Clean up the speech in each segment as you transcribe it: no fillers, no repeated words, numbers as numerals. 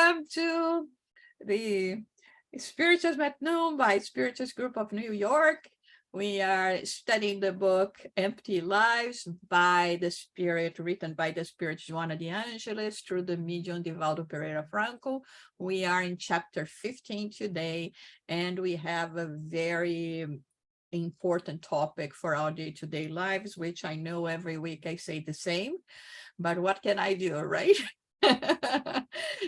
welcome to the Spiritus at Noon by Spiritus Group of New York. We are studying the book Empty Lives by the Spirit, written by the Spirit Joanna de Angelis through the medium Divaldo Franco. We are in chapter 15 today, and we have a very important topic for our day-to-day lives, which I know every week I say the same, but what can I do, right?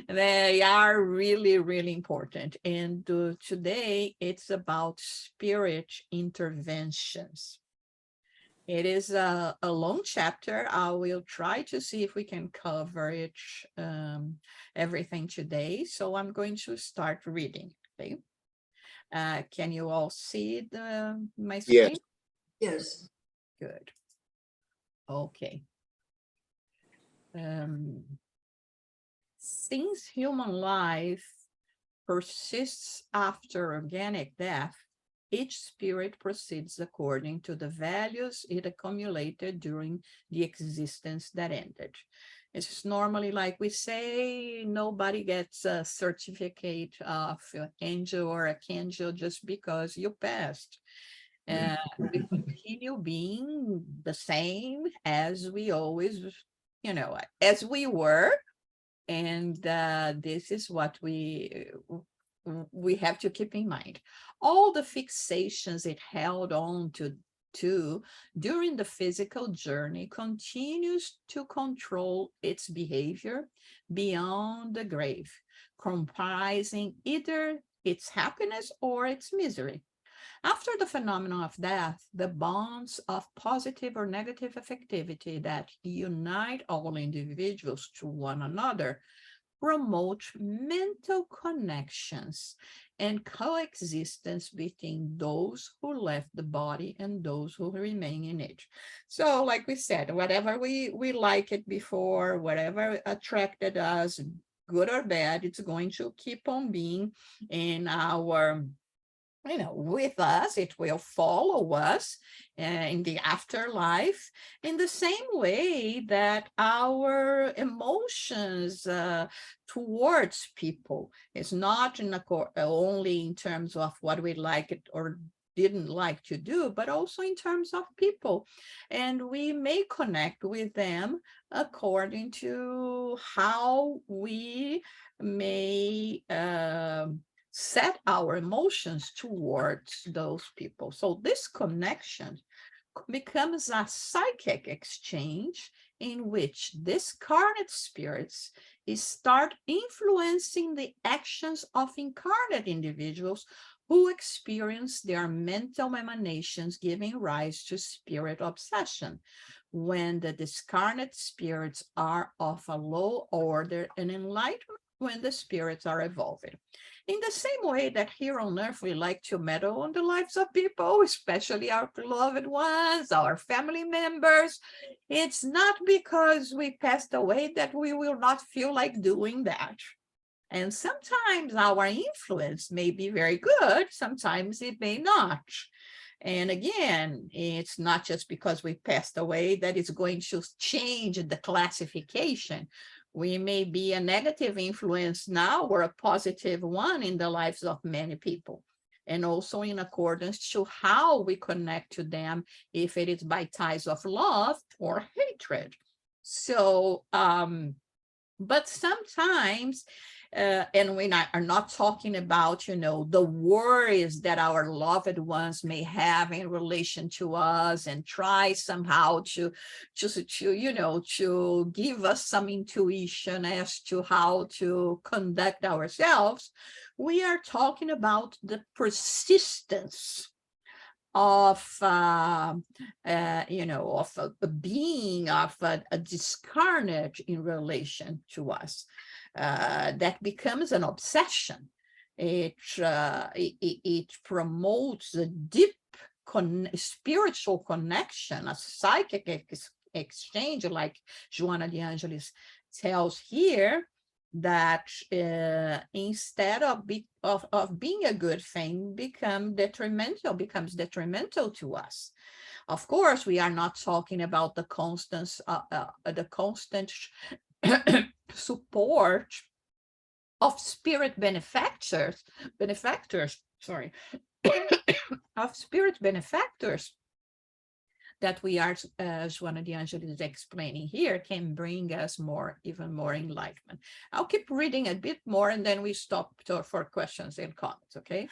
They are really, really important. And today it's about spirit interventions. It is a long chapter. I will try to see if we can cover it, everything today. So I'm going to start reading. Okay. Can you all see my screen? Yes. Good. Okay. Since human life persists after organic death, each spirit proceeds according to the values it accumulated during the existence that ended. It's normally, like we say, nobody gets a certificate of angel or archangel just because you passed. We continue being the same as we always, as we were. And this is what we have to keep in mind. All the fixations it held on to during the physical journey continues to control its behavior beyond the grave, comprising either its happiness or its misery. After the phenomenon of death, the bonds of positive or negative affectivity that unite all individuals to one another promote mental connections and coexistence between those who left the body and those who remain in it. So, like we said, whatever we liked it before, whatever attracted us, good or bad, it's going to keep on being in our, with us. It will follow us in the afterlife, in the same way that our emotions towards people is not only in terms of what we like it or didn't like to do, but also in terms of people. And we may connect with them according to how we may set our emotions towards those people. So this connection becomes a psychic exchange in which discarnate spirits start influencing the actions of incarnate individuals who experience their mental emanations, giving rise to spirit obsession. When the discarnate spirits are of a low order and enlightenment, when the spirits are evolving. In the same way that here on earth, we like to meddle on the lives of people, especially our beloved ones, our family members, it's not because we passed away that we will not feel like doing that. And sometimes our influence may be very good, sometimes it may not. And again, it's not just because we passed away that it's going to change the classification. We may be a negative influence now or a positive one in the lives of many people, and also in accordance to how we connect to them, if it is by ties of love or hatred. So, but sometimes, and we are not talking about, the worries that our loved ones may have in relation to us and try somehow to give us some intuition as to how to conduct ourselves. We are talking about the persistence of of a being, of a discarnate in relation to us, that becomes an obsession. It promotes a deep spiritual connection, a psychic exchange, like Joanna de Angelis tells here, that instead of being a good thing, becomes detrimental to us. Of course, we are not talking about the constant support of spirit benefactors, sorry, of spirit benefactors that we are, Joanna de Angelis is explaining here, can bring us even more enlightenment. I'll keep reading a bit more and then we stop for questions and comments, okay?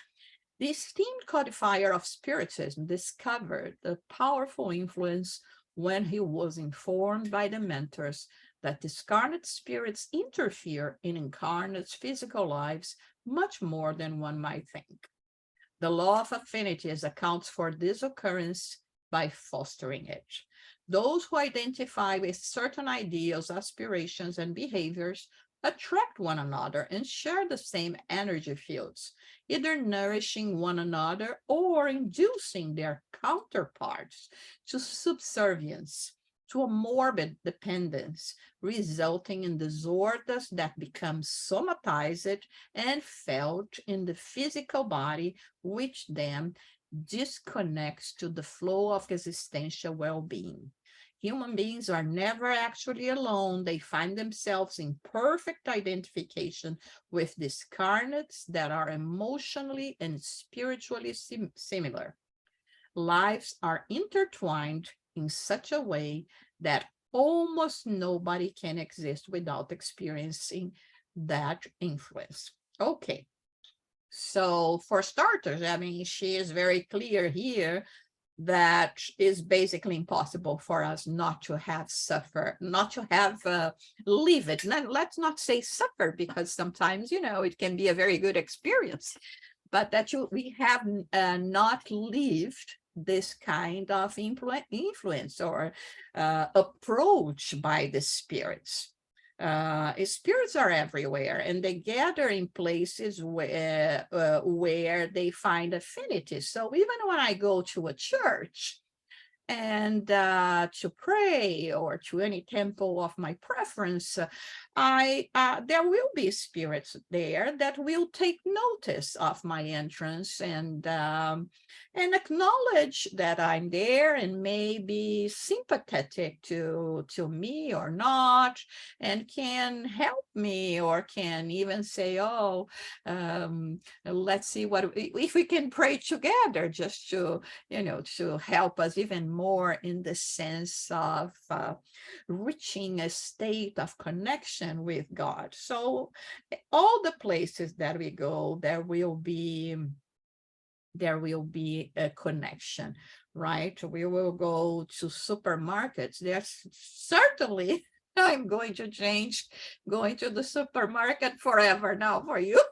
The esteemed codifier of Spiritism discovered the powerful influence when he was informed by the mentors that discarnate spirits interfere in incarnate physical lives much more than one might think. The law of affinities accounts for this occurrence by fostering it. Those who identify with certain ideals, aspirations, and behaviors attract one another and share the same energy fields, either nourishing one another or inducing their counterparts to subservience, to a morbid dependence, resulting in disorders that become somatized and felt in the physical body, which then disconnects to the flow of existential well-being. Human beings are never actually alone. They find themselves in perfect identification with discarnates that are emotionally and spiritually similar. Lives are intertwined in such a way that almost nobody can exist without experiencing that influence. Okay. So for starters, I mean, she is very clear here that is basically impossible for us not to have suffer, not to have live it. Now, let's not say suffer, because sometimes, you know, it can be a very good experience, but that we have not lived this kind of influence or approach by the spirits. Spirits are everywhere, and they gather in places where they find affinity. So even when I go to a church and to pray, or to any temple of my preference, there will be spirits there that will take notice of my entrance and acknowledge that I'm there and may be sympathetic to me or not, and can help me, or can even say, oh, let's see what if we can pray together, just to, you know, to help us even more in the sense of reaching a state of connection with God. So all the places that we go, there will be a connection, right? We will go to supermarkets. There's certainly, I'm going to change going to the supermarket forever now for you.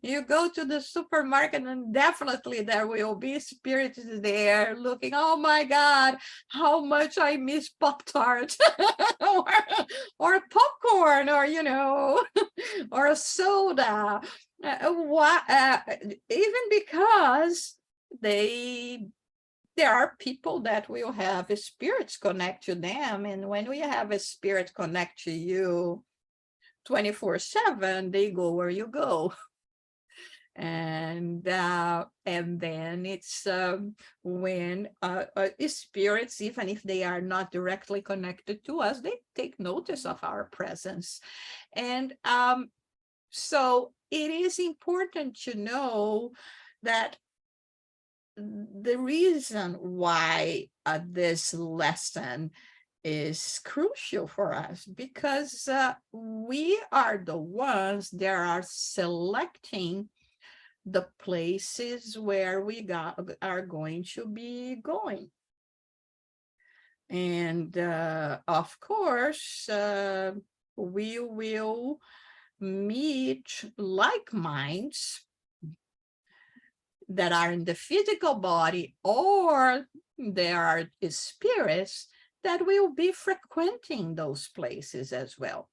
You go to the supermarket and definitely there will be spirits there looking, oh my God, how much I miss Pop-Tart or popcorn, or, you know, or a soda. Even because there are people that will have spirits connect to them, and when we have a spirit connect to you 24/7, they go where you go. And then it's when spirits, even if they are not directly connected to us, they take notice of our presence. And so it is important to know that the reason why this lesson is crucial for us, because we are the ones that are selecting the places where we are going to be going. And of course, we will meet like minds that are in the physical body, or there are spirits that will be frequenting those places as well.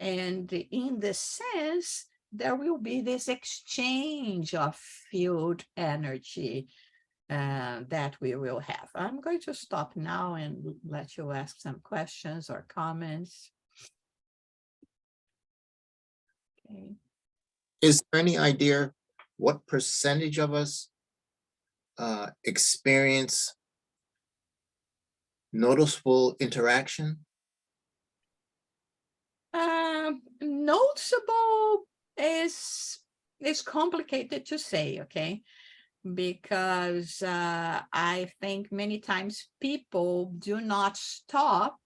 And in the sense, there will be this exchange of field energy that we will have. I'm going to stop now and let you ask some questions or comments. Okay. Is there any idea what percentage of us experience noticeable interaction? Noticeable is complicated to say, okay? Because I think many times people do not stop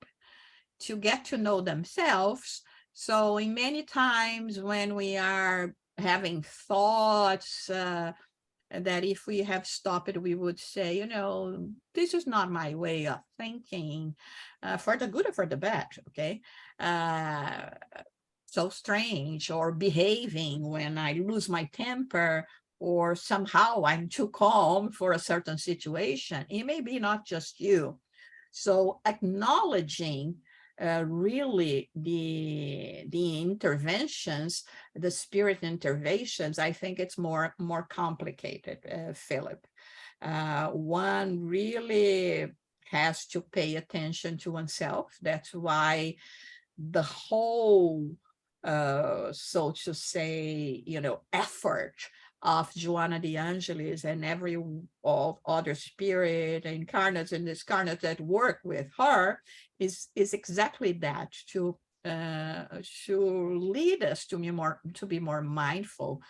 to get to know themselves. So in many times when we are having thoughts that if we have stopped it, we would say, you know, this is not my way of thinking, for the good or for the bad, okay? So strange, or behaving when I lose my temper, or somehow I'm too calm for a certain situation. It may be not just you. So acknowledging really the interventions, the spirit interventions, I think it's more complicated, Philip. One really has to pay attention to oneself. That's why the whole, so to say, you know, effort of Joanna de Angelis and every all other spirit incarnates and discarnates that work with her is exactly that, to lead us to be more mindful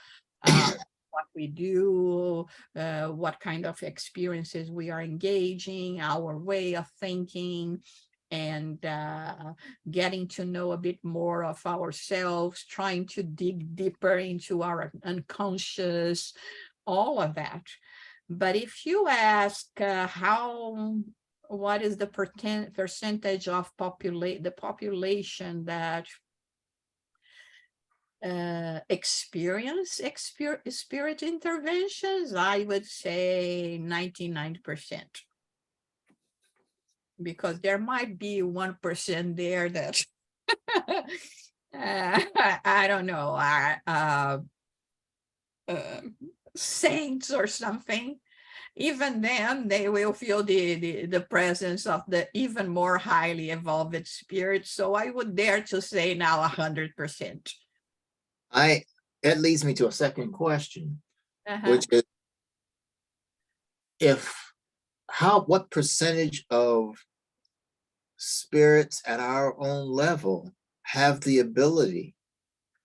what we do, what kind of experiences we are engaging, our way of thinking, and getting to know a bit more of ourselves, trying to dig deeper into our unconscious, all of that. But if you ask what is the percentage of the population that experience spirit interventions, I would say 99%. Because there might be 1% there that I don't know, saints or something. Even then, they will feel the presence of the even more highly evolved spirit. So I would dare to say now 100%. That leads me to a second question, Uh-huh. which is what percentage of spirits at our own level have the ability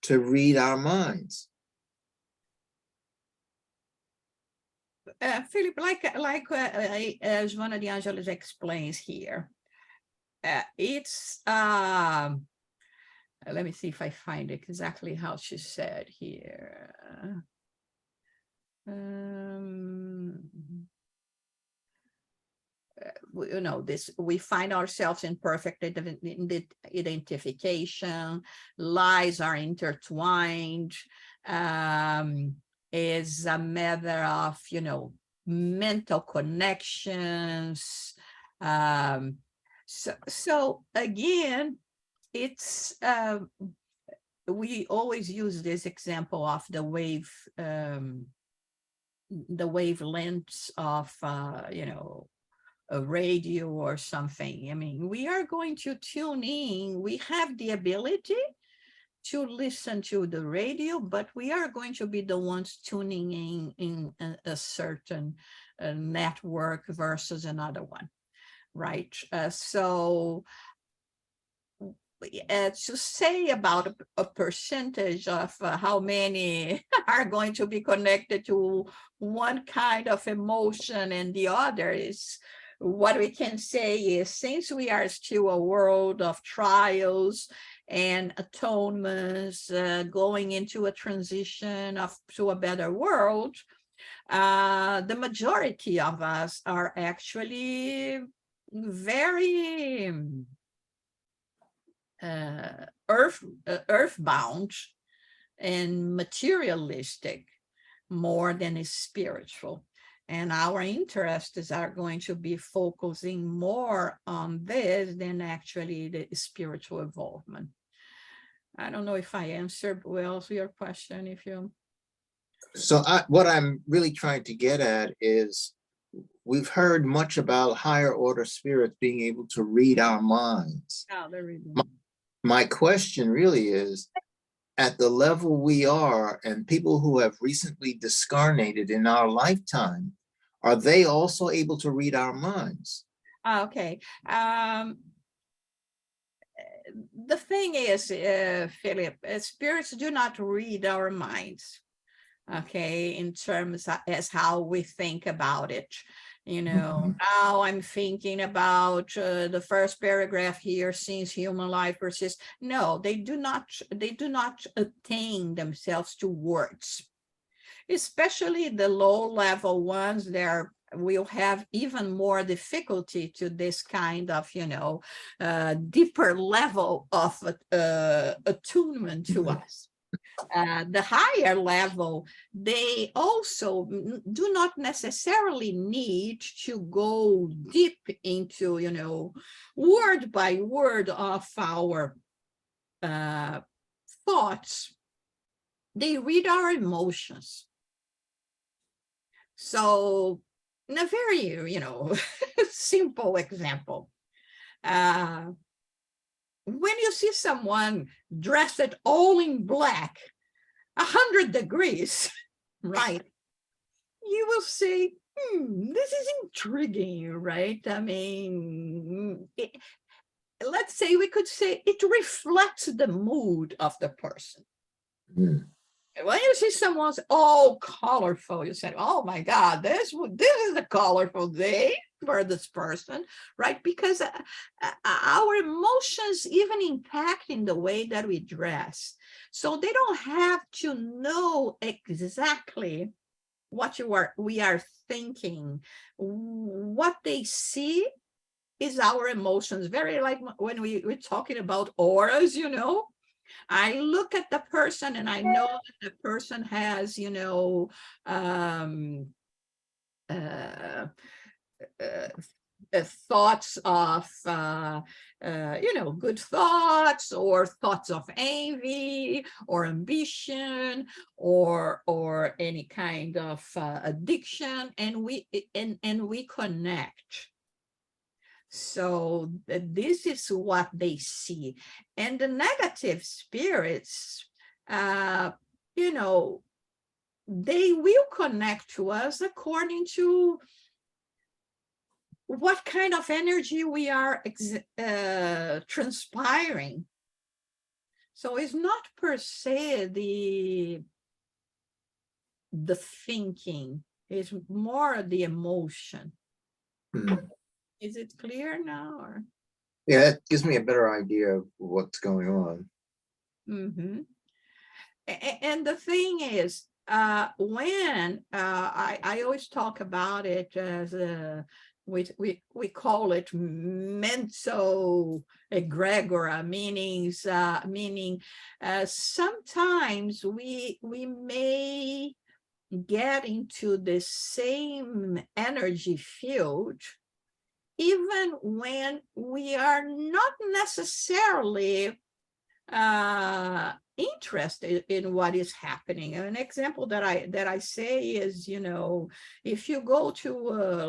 to read our minds? Philip, as Joanna de Angelis explains here, it's let me see if I find exactly how she said here. You know, we find ourselves in perfect identification. Lies are intertwined. Is a matter of, you know, mental connections. So again, it's we always use this example of the wavelengths of you know, a radio or something. I mean, we are going to tune in. We have the ability to listen to the radio, but we are going to be the ones tuning in a certain network versus another one, right? So to say about a percentage of how many are going to be connected to one kind of emotion and the other is, what we can say is, since we are still a world of trials and atonements, going into a transition to a better world, the majority of us are actually very earthbound and materialistic more than is spiritual. And our interests are going to be focusing more on this than actually the spiritual involvement. I don't know if I answered well to your question. If you... So what I'm really trying to get at is, we've heard much about higher order spirits being able to read our minds. Oh, they're reading. My question really is, at the level we are, and people who have recently discarnated in our lifetime, are they also able to read our minds? Okay. the thing is, Philip, spirits do not read our minds, okay, in terms as how we think about it. You know, now I'm thinking about the first paragraph here, since human life persists. No, they do not attain themselves to words, especially the low level ones. There will have even more difficulty to this kind of, deeper level of attunement to us. The higher level, they also do not necessarily need to go deep into, word by word of our thoughts. They read our emotions. So, in a very, simple example, when you see someone dressed all in black, 100 degrees, right? You will say, this is intriguing, right? I mean, let's say we could say it reflects the mood of the person. Mm. When you see someone's all colorful, you say, oh my God, this is a colorful day for this person, right? Because our emotions even impact in the way that we dress. So they don't have to know exactly what we are thinking. What they see is our emotions. Very like when we're talking about auras, I look at the person and I know that the person has, uh, thoughts of, good thoughts, or thoughts of envy or ambition, or any kind of addiction, and we connect. So this is what they see. And the negative spirits, they will connect to us according to what kind of energy we are transpiring. So it's not per se the thinking, it's more the emotion. Mm. Is it clear now? Or? Yeah, that gives me a better idea of what's going on. Mm-hmm. And the thing is, when I always talk about it as we call it mental egregora, meaning sometimes we may get into the same energy field even when we are not necessarily interested in what is happening. An example that I say is, if you go to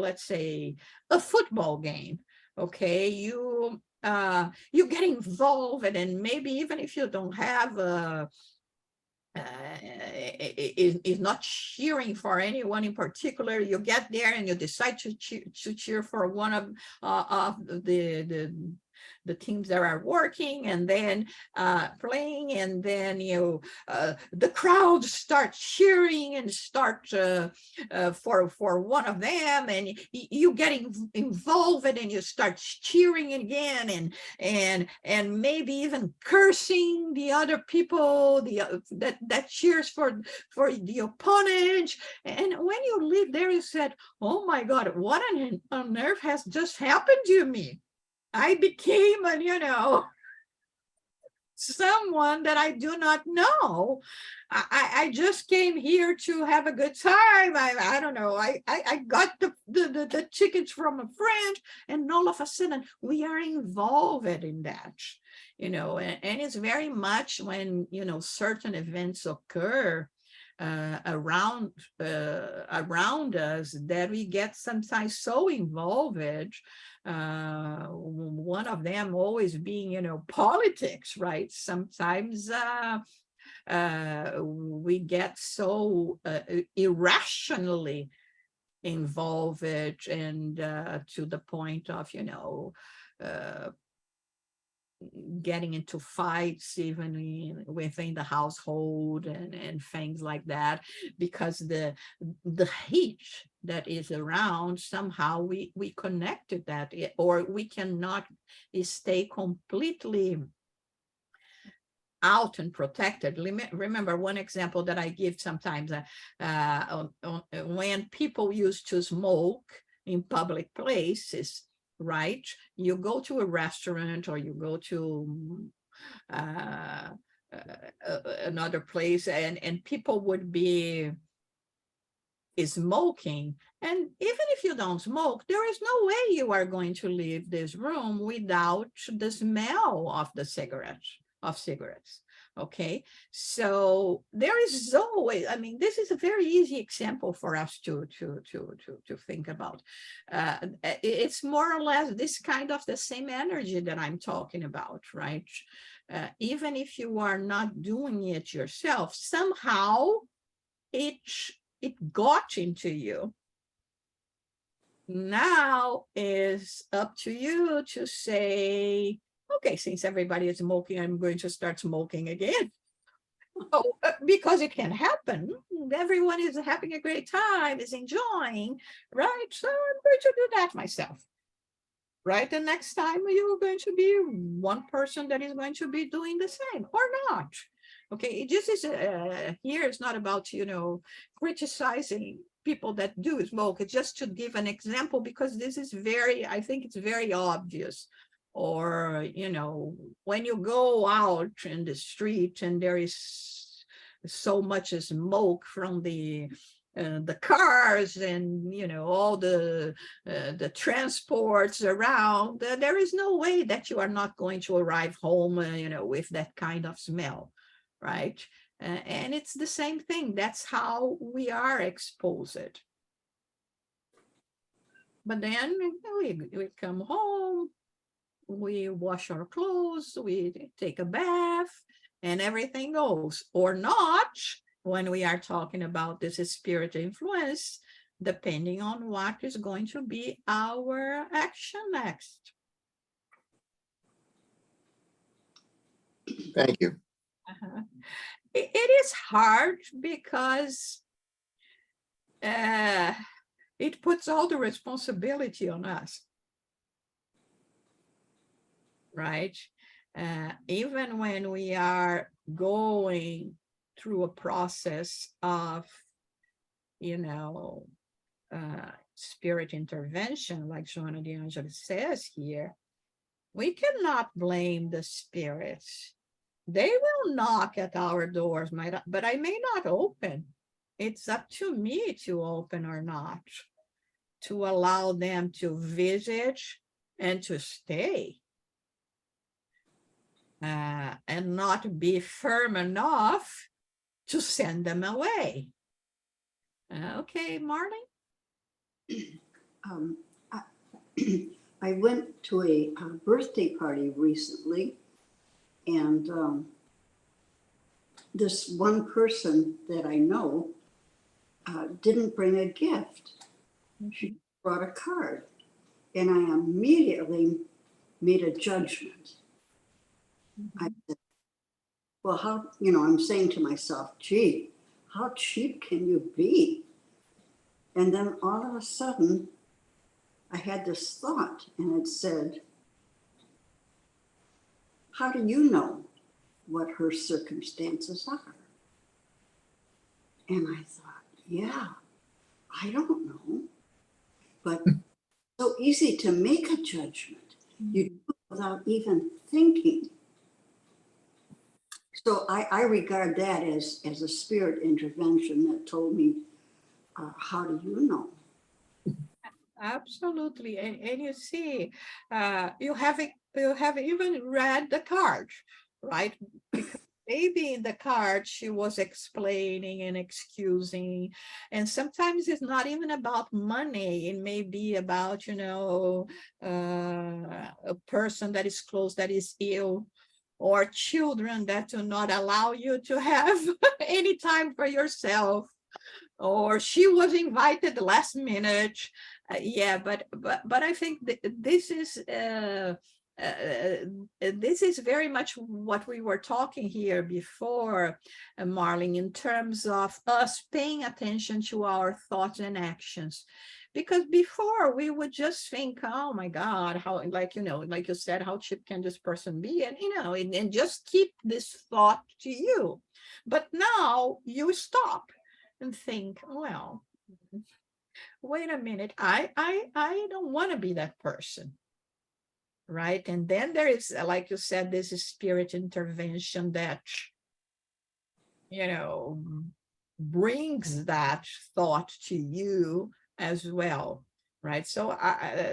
let's say a football game, okay, you get involved, and maybe even if you don't have is not cheering for anyone in particular, you get there and you decide to cheer for one of the teams that are working and then playing, and then the crowd start cheering and start for one of them, and you get involved and you start cheering again, and maybe even cursing the other people that cheers for the opponent. And when you leave there, you said, oh my God, what on earth has just happened to me? I became someone that I do not know. I just came here to have a good time. I don't know. I got the tickets from a friend, and all of a sudden we are involved in that, and it's very much when, certain events occur around us that we get sometimes so involved. One of them always being, politics, right? Sometimes we get so irrationally involved, and to the point of, getting into fights even within the household and things like that, because the heat that is around, somehow we connected that, or we cannot stay completely out and protected. Remember one example that I give sometimes, when people used to smoke in public places, right? You go to a restaurant or you go to another place, and people would be smoking. And even if you don't smoke, there is no way you are going to leave this room without the smell of the cigarettes. Okay, so there is always, I mean, this is a very easy example for us to think about. It's more or less this kind of the same energy that I'm talking about, right? Even if you are not doing it yourself, somehow it got into you. Now is up to you to say, okay, since everybody is smoking, I'm going to start smoking again. Oh, because it can happen. Everyone is having a great time, is enjoying, right? So I'm going to do that myself. Right? The next time you're going to be one person that is going to be doing the same or not. Okay, this is here it's not about, criticizing people that do smoke. It's just to give an example, because this is I think it's very obvious. Or, when you go out in the street and there is so much smoke from the cars and, all the transports around, there is no way that you are not going to arrive home, with that kind of smell, right? And it's the same thing. That's how we are exposed. But then we come home, we wash our clothes, we take a bath, and everything goes. Or not, when we are talking about this spirit influence, depending on what is going to be our action next. Thank you. It is hard because it puts all the responsibility on us, right? Even when we are going through a process of, spirit intervention, like Joanna de Angelis says here, we cannot blame the spirits. They will knock at our doors, but I may not open. It's up to me to open or not, to allow them to visit and to stay. And not be firm enough to send them away. Okay, Marley? I went to a birthday party recently, and this one person that I know didn't bring a gift. She brought a card, and I immediately made a judgment. I said, well, how, I'm saying to myself, gee, how cheap can you be? And then all of a sudden, I had this thought, and it said, how do you know what her circumstances are? And I thought, yeah, I don't know. But so easy to make a judgment. You do it without even thinking. So I regard that as a spirit intervention that told me, how do you know? Absolutely. And you see, you have even read the card, right? Because maybe in the card she was explaining and excusing, and sometimes it's not even about money. It may be about, a person that is close, that is ill, or children that do not allow you to have any time for yourself, or she was invited last minute. Yeah, but I think this is this is very much what we were talking here before, Marlene, in terms of us paying attention to our thoughts and actions. Because before we would just think, oh my God, how, like, you know, like you said, how cheap can this person be? And, you know, and just keep this thought to you. But now you stop and think, well, wait a minute, I don't want to be that person. Right. And then there is, like you said, this is spirit intervention that, you know, brings that thought to you as well. Right. So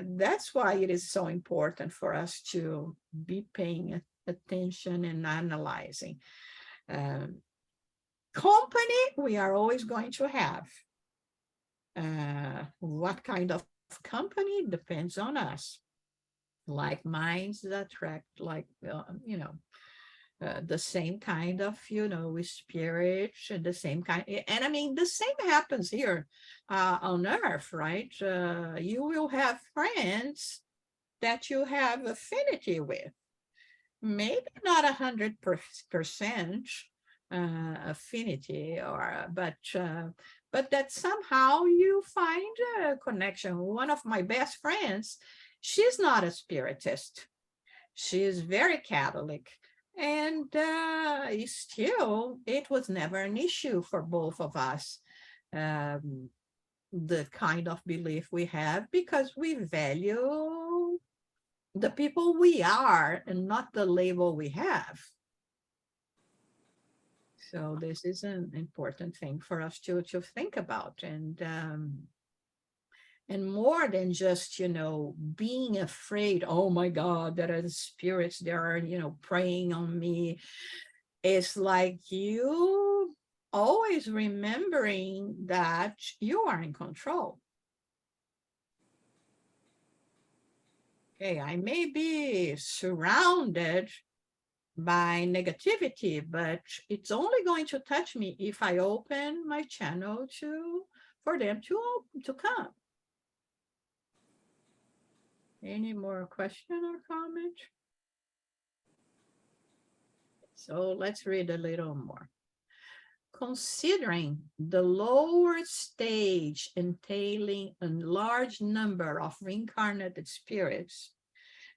that's why it is so important for us to be paying attention and analyzing. Company, we are always going to have. What kind of company depends on us. Like minds attract, like, you know, the same kind of, you know, with spirit, the same kind. And I mean, the same happens here on earth, right? You will have friends that you have affinity with. Maybe not 100% affinity, or but that somehow you find a connection. One of my best friends, she's not a spiritist. She is very Catholic. And still, it was never an issue for both of us, the kind of belief we have, because we value the people we are and not the label we have. So this is an important thing for us to think about. And more than just, you know, being afraid, oh my God, there are the spirits, there are, you know, preying on me. It's like you always remembering that you are in control. Okay, I may be surrounded by negativity, but it's only going to touch me if I open my channel for them to come. Any more question or comment? So let's read a little more. Considering the lower stage entailing a large number of reincarnated spirits,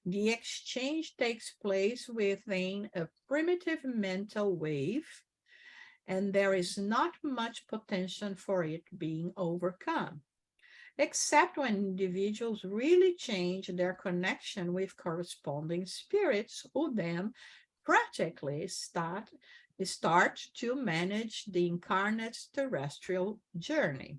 the exchange takes place within a primitive mental wave, and there is not much potential for it being overcome, except when individuals really change their connection with corresponding spirits who then practically start to manage the incarnate's terrestrial journey.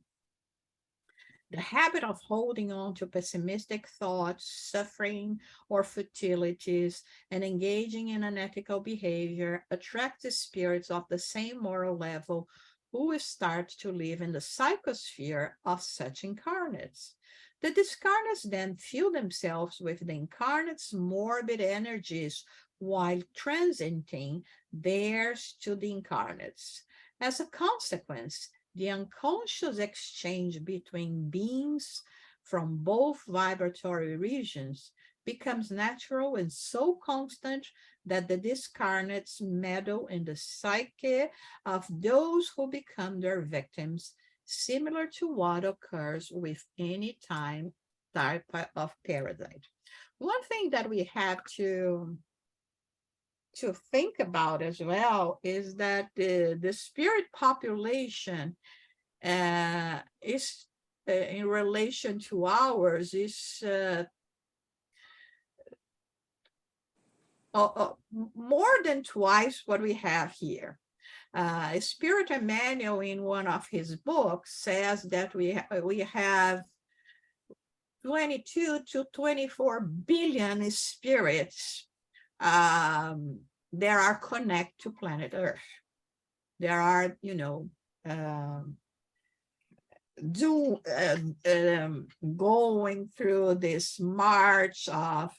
The habit of holding on to pessimistic thoughts, suffering, or futilities, and engaging in unethical behavior attracts the spirits of the same moral level who will start to live in the psychosphere of such incarnates. The discarnates then fill themselves with the incarnate's morbid energies while transiting theirs to the incarnates. As a consequence, the unconscious exchange between beings from both vibratory regions becomes natural and so constant that the discarnates meddle in the psyche of those who become their victims, similar to what occurs with any type of parasite. One thing that we have to think about as well is that the spirit population is in relation to ours is more than twice what we have here. Spirit Emmanuel, in one of his books, says that we have 22 to 24 billion spirits there are connected to planet Earth. There are, you know, going through this march of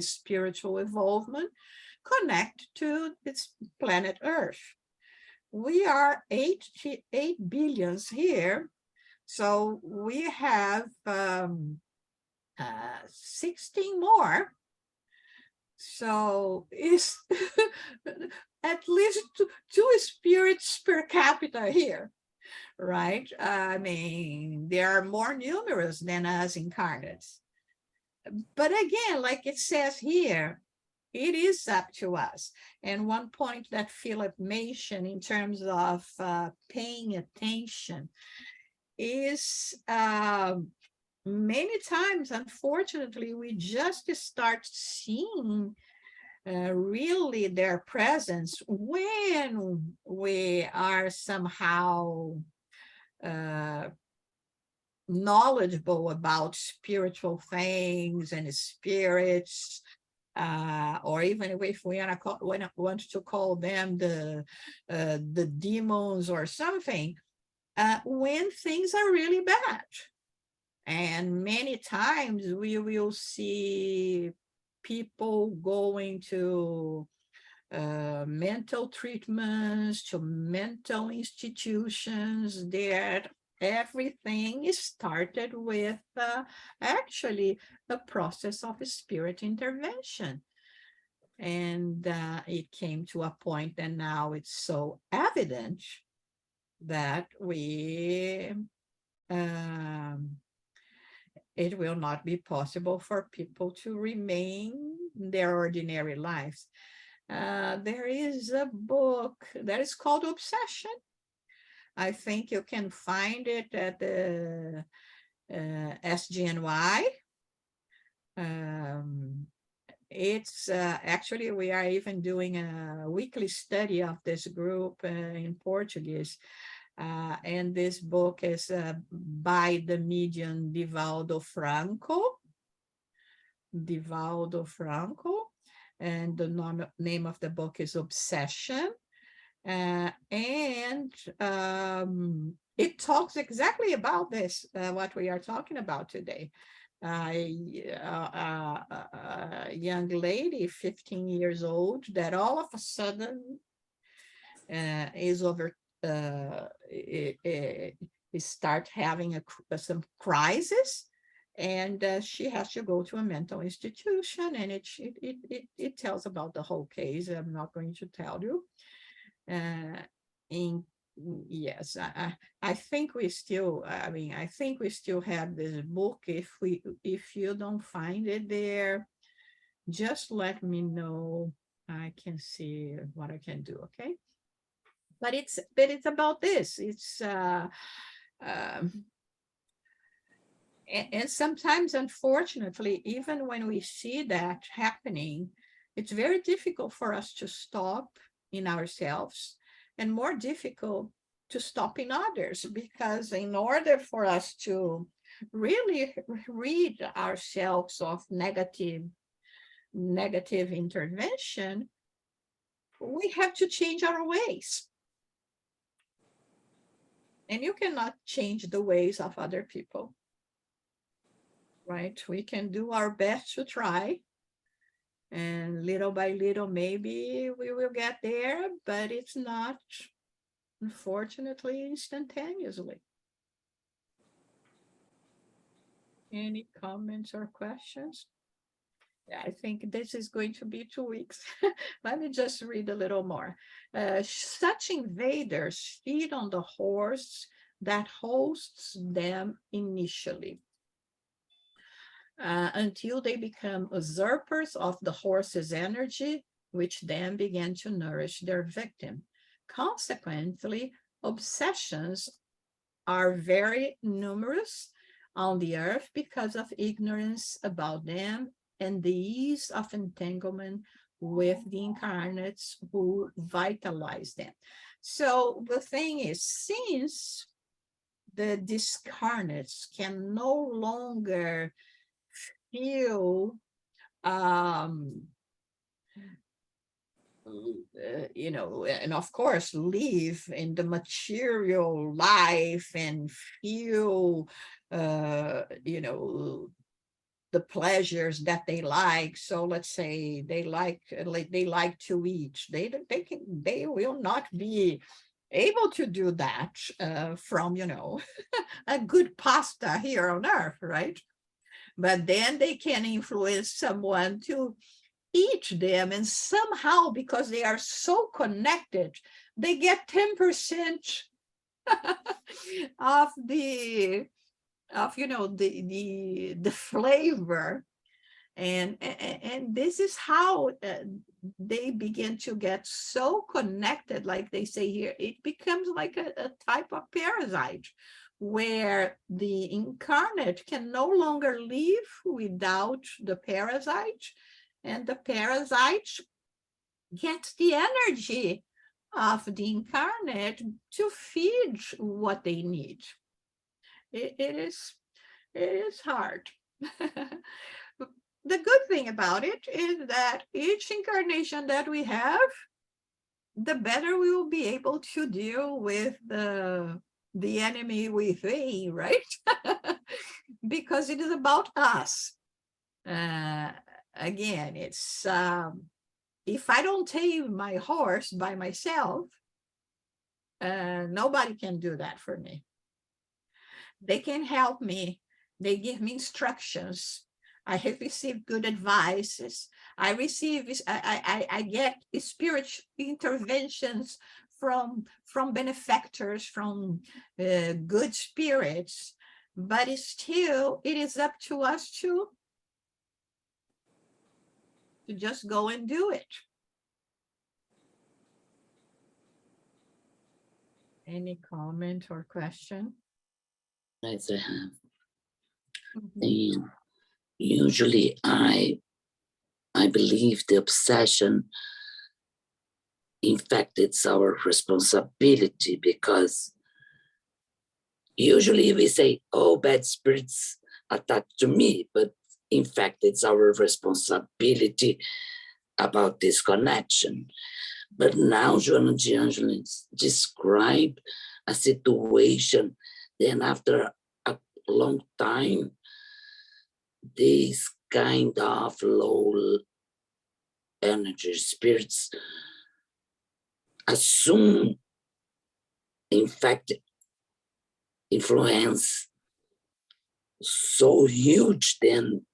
spiritual evolvement, connect to this planet Earth. We are 8 billions here, so we have 16 more So is at least two spirits per capita here, right? I mean, they are more numerous than us incarnates. But again, like it says here, it is up to us. And one point that Philip mentioned in terms of paying attention is many times, unfortunately, we just start seeing really their presence when we are somehow knowledgeable about spiritual things and spirits, or even if we want to call them the demons or something, when things are really bad. And many times we will see people going to mental treatments, to mental institutions, that everything is started with actually a process of spirit intervention. And it came to a point that now it's so evident that it will not be possible for people to remain their ordinary lives. There is a book that is called Obsession. I think you can find it at the SGNY. It's actually, we are even doing a weekly study of this group in Portuguese. And this book is by the medium Divaldo Franco. And the name of the book is Obsession. And it talks exactly about this, what we are talking about today. A young lady, 15 years old, that all of a sudden is over, start having some crisis, and she has to go to a mental institution, and it tells about the whole case. I'm not going to tell you. Yes, I think we still, I think we still have this book. If you don't find it there, just let me know. I can see what I can do, okay? But it's about this. It's and sometimes, unfortunately, even when we see that happening, it's very difficult for us to stop in ourselves, and more difficult to stop in others, because in order for us to really rid ourselves of negative intervention, we have to change our ways. And you cannot change the ways of other people, right? We can do our best to try, and little by little, maybe we will get there, but it's not, unfortunately, instantaneously. Any comments or questions? I think this is going to be 2 weeks. Let me just read a little more. Such invaders feed on the horse that hosts them initially, until they become usurpers of the horse's energy, which then begin to nourish their victim. Consequently, obsessions are very numerous on the earth because of ignorance about them and the ease of entanglement with the incarnates who vitalize them. So the thing is, since the discarnates can no longer feel and of course live in the material life and feel the pleasures that they like. So let's say they like to eat, they will not be able to do that from a good pasta here on earth, right? But then they can influence someone to each them, and somehow, because they are so connected, they get 10% of the the flavor. And this is how they begin to get so connected, like they say here. It becomes like a type of parasite, where the incarnate can no longer live without the parasite, and the parasite gets the energy of the incarnate to feed what they need. It is hard. The good thing about it is that each incarnation that we have, the better we will be able to deal with the enemy within, right? Because it is about us. Again, it's if I don't tame my horse by myself, nobody can do that for me. They can help me. They give me instructions. I have received good advices. I get spiritual interventions from benefactors, from good spirits, but it is up to us to just go and do it. Any comment or question? As I have. Mhm. And usually I believe the obsession, in fact, it's our responsibility, because usually we say, oh, bad spirits attached to me, but in fact, it's our responsibility about this connection. But now Joanna de Angelis described a situation, then after a long time, these kind of low energy spirits assume, in fact, influence so huge, then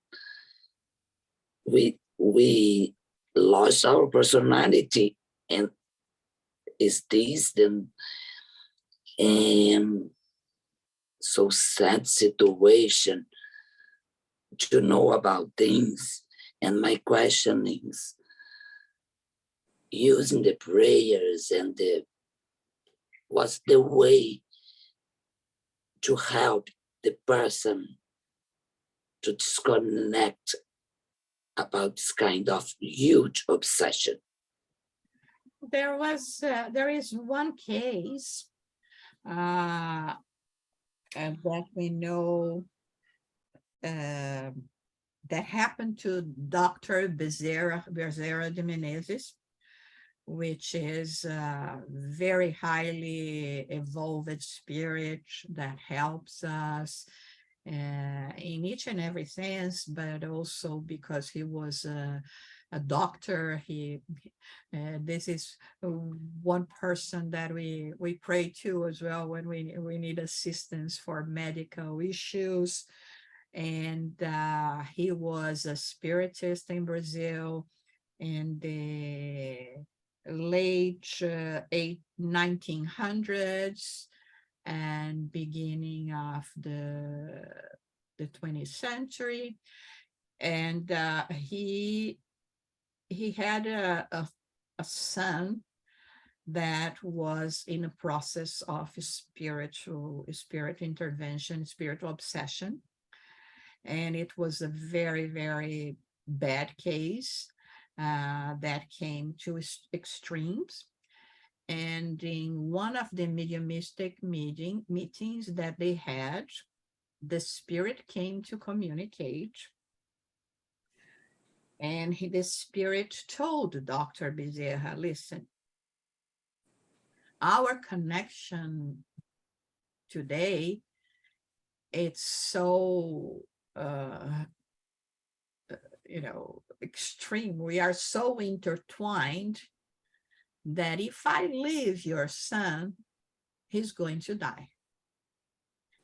we lost our personality, and is this then so sad situation to know about things. And my question is, using the prayers and what's the way to help the person to disconnect about this kind of huge obsession? There is one case that we know that happened to Dr. Bezerra de Menezes, which is a very highly evolved spirit that helps us in each and every sense, but also because he was a doctor. This is one person that we pray to as well when we need assistance for medical issues. And he was a spiritist in Brazil in the late 1900s and beginning of the 20th century. And he had a son that was in a process of spirit intervention, spiritual obsession. And it was a very, very bad case that came to extremes. And in one of the mediumistic meetings that they had, the spirit came to communicate. And the spirit told Dr. Bezerra, listen, our connection today, it's so extreme. We are so intertwined that if I leave your son, he's going to die.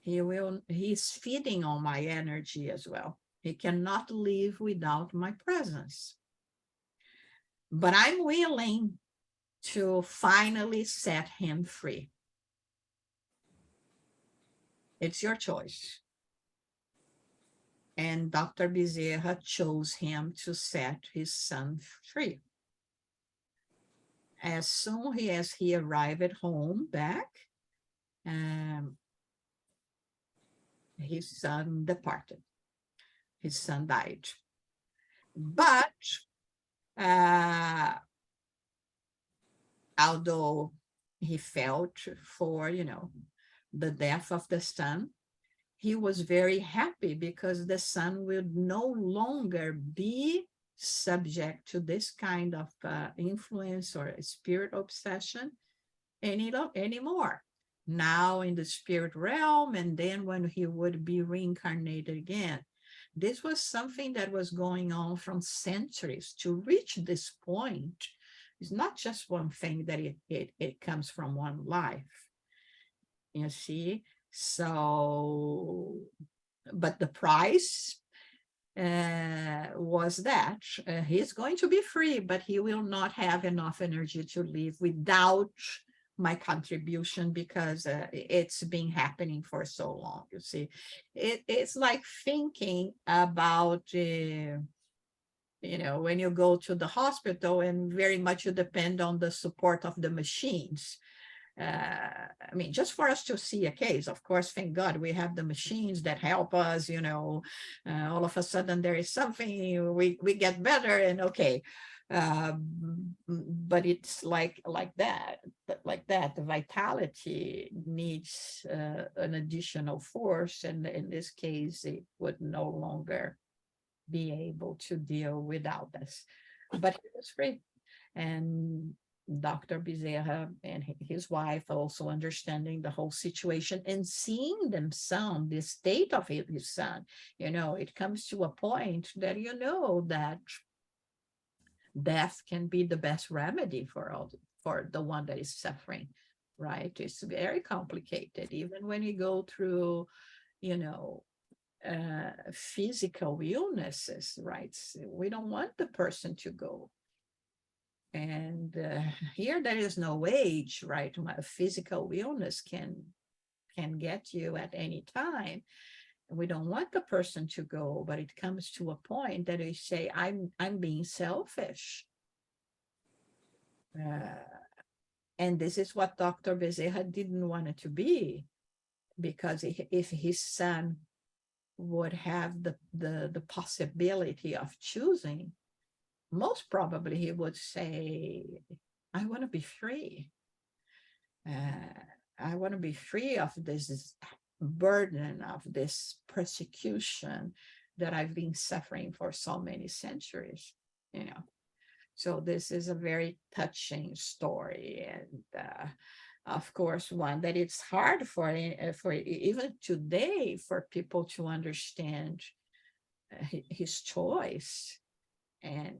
He's feeding on my energy as well. He cannot live without my presence. but I'm willing to finally set him free. It's your choice. And Dr. Bezerra chose him to set his son free. As soon as he arrived at home back, his son departed. His son died. But although he felt for, the death of the son, he was very happy because the son would no longer be subject to this kind of influence or spirit obsession anymore. Now in the spirit realm, and then when he would be reincarnated again. This was something that was going on from centuries. To reach this point is not just one thing that it comes from one life. You see? So, but the price was that he's going to be free, but he will not have enough energy to live without my contribution, because it's been happening for so long. You see, it's like thinking about when you go to the hospital and very much you depend on the support of the machines. I mean, just for us to see a case, of course, thank God we have the machines that help us, all of a sudden there is something, we get better and okay. But it's like that, the vitality needs an additional force, and in this case, it would no longer be able to deal without this. But he was free, and Dr. Bezerra and his wife also understanding the whole situation and seeing themselves, the state of his son, it comes to a point that that death can be the best remedy for the one that is suffering, right? It's very complicated, even when you go through, physical illnesses, right? We don't want the person to go. And here there is no age, right? A physical illness can get you at any time. We don't want the person to go, but it comes to a point that we say, I'm being selfish. And this is what Dr. Bezerra didn't want it to be, because if his son would have the possibility of choosing, most probably he would say, I want to be free. I want to be free of this burden, of this persecution that I've been suffering for so many centuries, So this is a very touching story, and of course, one that it's hard for even today for people to understand his choice. And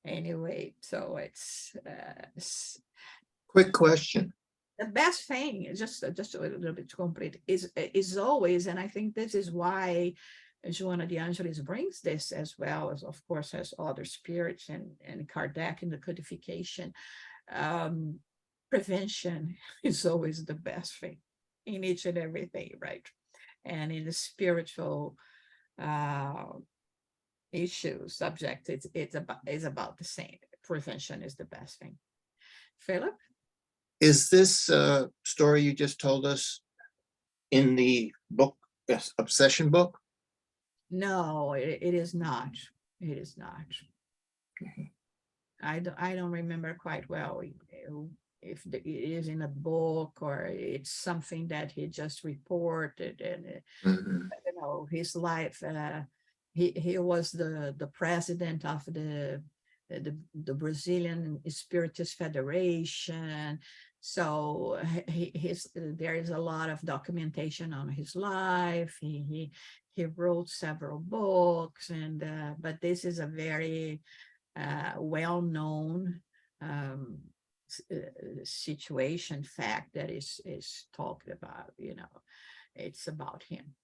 anyway, so it's Quick question. the best thing, just a little bit to complete, is always, and I think this is why Joanna de Angelis brings this, as well as, of course, as other spirits and Kardec in the codification. Prevention is always the best thing in each and everything, right? And in the spiritual subject, it's about the same. Prevention is the best thing. Philip? Is this story you just told us in the book, Obsession book? No, it is not. It is not. I don't remember quite well if it is in a book or it's something that he just reported. And his life, he was the president of the Brazilian Spiritist Federation. So there is a lot of documentation on his life. He wrote several books, and but this is a very well-known situation, fact that is talked about. It's about him.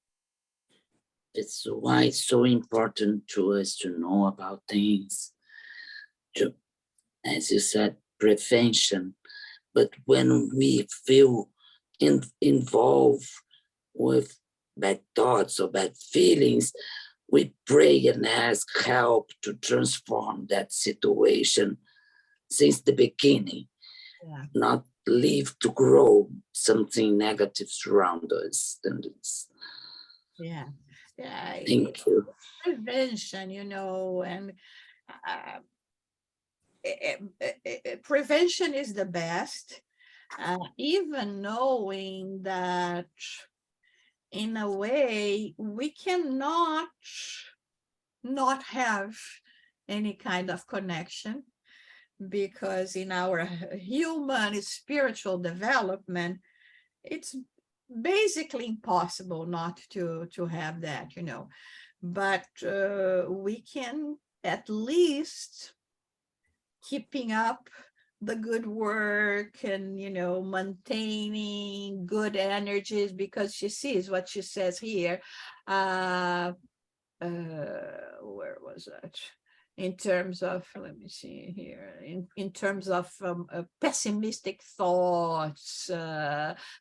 It's why it's so important to us to know about things as you said, prevention. But when we feel involved with bad thoughts or bad feelings, we pray and ask help to transform that situation since the beginning, not leave to grow something negative around us. Yeah. Thank you. Prevention, and prevention is the best. Even knowing that in a way we cannot not have any kind of connection, because in our human spiritual development, it's basically impossible not to have that, but we can at least keeping up the good work and maintaining good energies, because she sees what she says here. Where was that? In terms of, let me see here, in terms of pessimistic thoughts,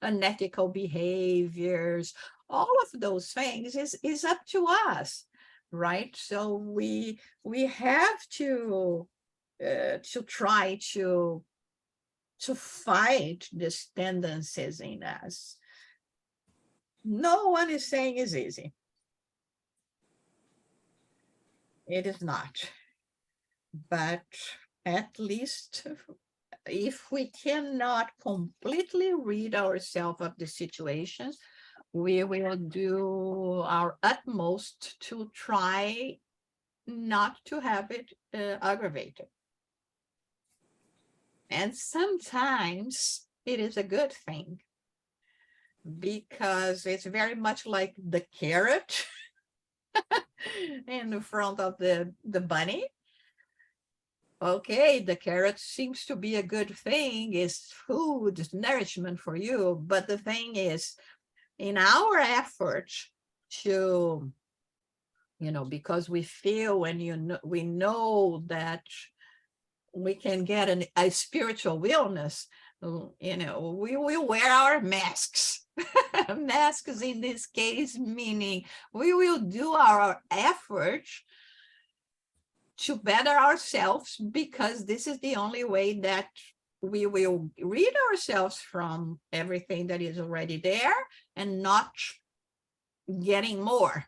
unethical behaviors, all of those things is up to us, right? So we have to try to fight these tendencies in us. No one is saying it's easy. It is not. But at least if we cannot completely rid ourselves of the situations, we will do our utmost to try not to have it aggravated. And sometimes it is a good thing, because it's very much like the carrot in the front of the bunny. Okay, the carrot seems to be a good thing, is food, is nourishment for you. But the thing is, in our effort to, because we feel when we know that we can get a spiritual wellness, we will wear our masks. Masks in this case, meaning we will do our effort to better ourselves, because this is the only way that we will rid ourselves from everything that is already there and not getting more.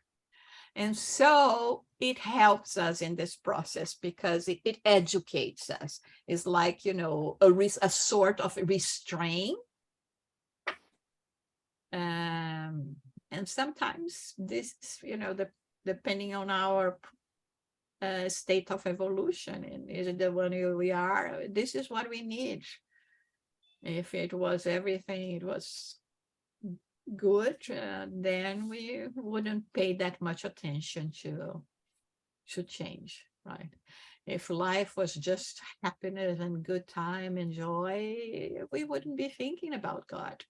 And so it helps us in this process, because it educates us. It's like, a sort of restraint. And sometimes this, depending on our state of evolution, and is it the one we are, this is what we need. If it was everything, it was good, then we wouldn't pay that much attention to change, right? If life was just happiness and good time and joy, we wouldn't be thinking about God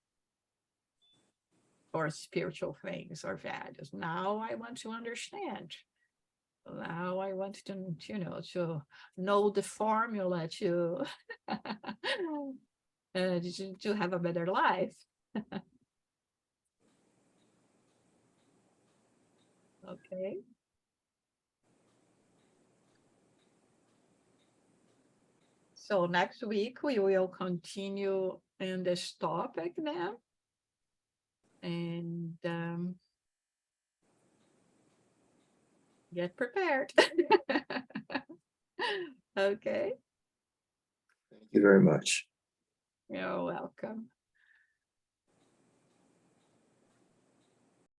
or spiritual things or values. Now I want to understand. Now I want to, to know the formula to to have a better life. Okay. So next week we will continue in this topic now. And get prepared. Okay. Thank you very much. You're welcome.